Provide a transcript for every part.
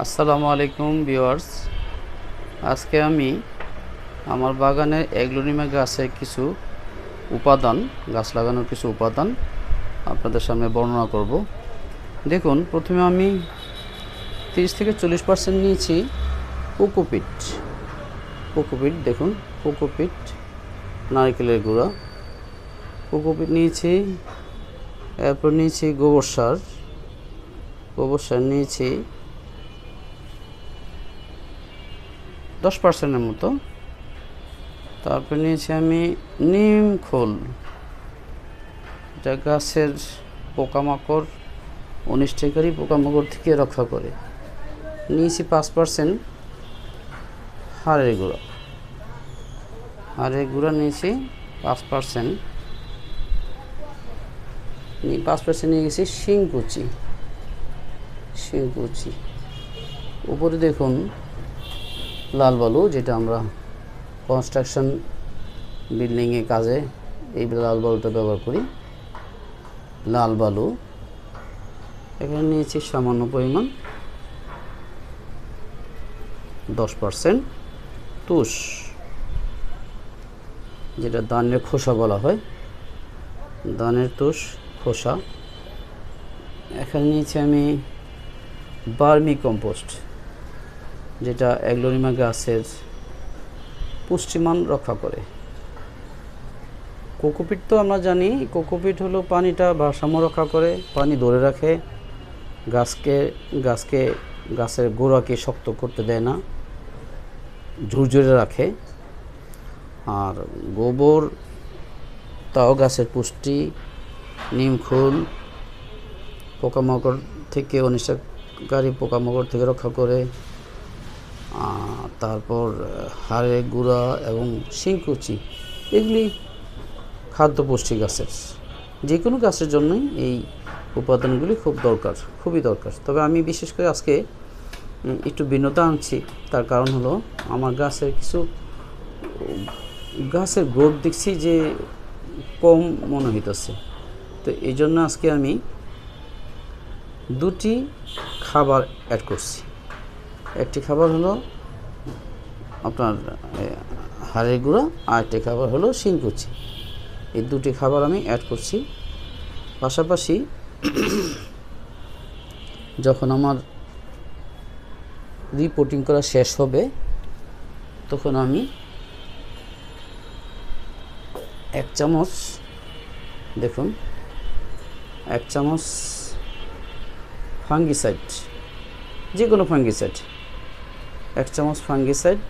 আসসালামু আলাইকুম ভিউয়ার্স। আজকে আমি আমার বাগানের এগ্লোনিমা গাছের কিছু উপাদান, গাছ লাগানোর কিছু উপাদান আপনাদের সামনে বর্ণনা করব। দেখুন, প্রথমে আমি 30 থেকে 40% নিয়েছি কোকোপিট। দেখুন, কোকোপিট, নারকেলের গুঁড়া, কোকোপিট নিয়েছি। এরপর নিয়েছি গোবর সার নিয়েছি 10%-এর মতো। তারপর নিয়েছি আমি নিম খোল, যা গাছের পোকামাকড়, অনিষ্টকারী পোকামাকড় থেকে রক্ষা করে। নিয়েছি 5% হাড়ের গুঁড়া নিয়েছি 5%। 5% নিয়ে গেছি শিংকুচি। উপরে দেখুন লাল বালু, যেটা আমরা কনস্ট্রাকশন বিল্ডিংয়ে কাজে এই লাল বালুটা ব্যবহার করি। লাল বালু এখানে নিয়েছি সামান্য পরিমাণ 10%। তুষ, যেটা ধানের খোসা বলা হয়, ধানের তুষ খোসা। এখানে নিয়েছি আমি ভার্মি কম্পোস্ট, যেটা এগ্লোনিমা গাছের পুষ্টিমান রক্ষা করে। কোকোপিট তো আমরা জানি, কোকোপিট হলো পানিটা ভারসাম্য রক্ষা করে, পানি ধরে রাখে, গাছের গোড়াকে শক্ত করতে দেয় না, ঝুরঝুরে রাখে। আর গোবর তাও গাছের পুষ্টি, নিমখোল পোকামাকড় থেকে, অনিষ্টকারী পোকামাকড় থেকে রক্ষা করে। তারপর হাড়ের গুঁড়া এবং শিংকুচি, এগুলি খাদ্য পুষ্টি গাছের, যে কোনো গাছের জন্যই এই উপাদানগুলি খুবই দরকার। তবে আমি বিশেষ করে আজকে একটু ভিন্নতা আনছি। তার কারণ হলো আমার গাছের গ্রোথ দেখছি যে কম মনে হইতেছে। তো এই জন্য আজকে আমি দুটি খাবার অ্যাড করছি। একটি খাবার হলো আপনার হাড়ের গুঁড়া, আর একটি খাবার হলো শিংকুচি। এই দুটি খাবার আমি অ্যাড করছি। পাশাপাশি যখন আমার রিপোর্টিং করা শেষ হবে, তখন আমি 1 চামচ, দেখুন 1 চামচ ফাঙ্গিসাইড, যে কোনো ফাঙ্গিসাইড, 1 চামচ ফাঙ্গিসাইড,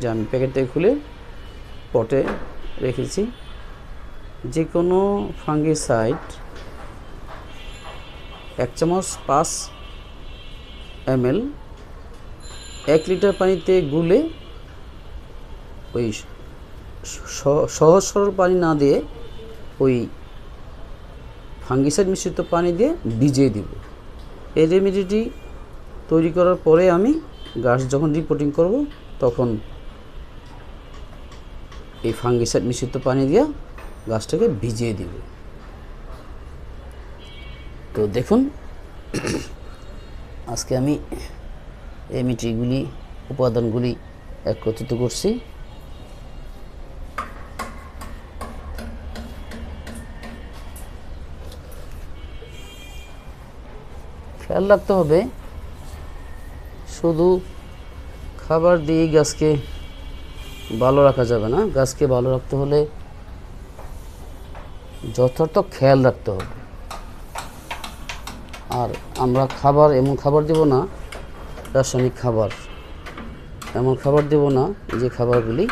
যা আমি প্যাকেট থেকে খুলে পটে রেখেছি। যে কোনো ফাঙ্গিসাইড 1 চামচ 5 ml 1 লিটার পানিতে গুলে, ওই সহজ সরল পানি না দিয়ে ওই ফাঙ্গিসাইড মিশ্রিত পানি দিয়ে ভিজিয়ে দিব। এই রেমেডিটি তৈরি করার পরে আমি গাছ যখন রিপোর্টিং করব, তখন এই ফাঙ্গিসাইড মিশ্রিত পানি দিয়ে গাছটাকে ভিজিয়ে দিব। তো দেখুন, আজকে আমি এই উপাদানগুলি একত্রিত করছি। খেয়াল রাখতে হবে, শুধু খাবার দিয়ে গাছকে ভালো রাখা যাবে না। গাছকে ভালো রাখতে হলে যথার্থ খেয়াল রাখতে হবে। আর আমরা এমন খাবার দেব না, রাসায়নিক খাবার এমন খাবার দেব না যে খাবারগুলি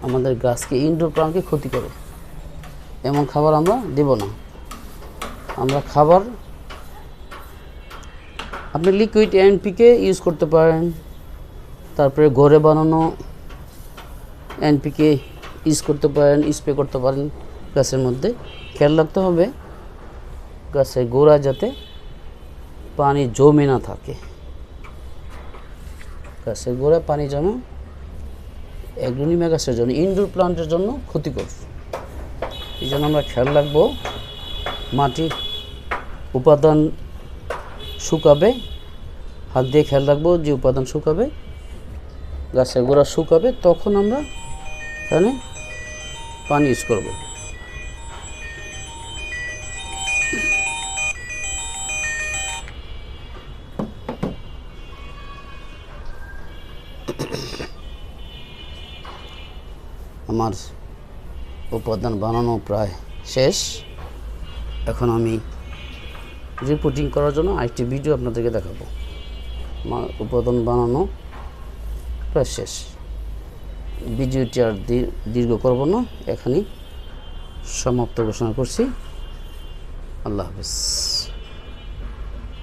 আমাদের গাছকে, ইনডোর প্লান্টকে ক্ষতি করে। এমন খাবার আমরা দেব না। আপনি লিকুইড এনপিকে ইউজ করতে পারেন, তারপরে ঘরে বানানো এনপিকে ইউজ করতে পারেন, স্প্রে করতে পারেন গাছের মধ্যে। খেয়াল রাখতে হবে গাছের গোড়া যাতে পানি জমে না থাকে। গাছের গোড়ায় পানি জমা এগ্লোনিমা গাছের জন্য, ইনডোর প্লান্টের জন্য ক্ষতিকর। এই জন্য আমরা খেয়াল রাখবো মাটি উপাদান শুকাবে, হাত দিয়ে খেয়াল রাখবো যে উপাদান শুকাবে, গাছের গোড়া শুকাবে, তখন আমরা এখানে পানি ইউজ করব। আমার উপাদান বানানো প্রায় শেষ। এখন আমি রিপোর্টিং করার জন্য আরেকটি ভিডিও আপনাদেরকে দেখাবো। আমার উপাদান বানানো প্রায় শেষ। ভিডিওটি আর দীর্ঘ করব না, এখানেই সমাপ্ত ঘোষণা করছি। আল্লাহ হাফেজ।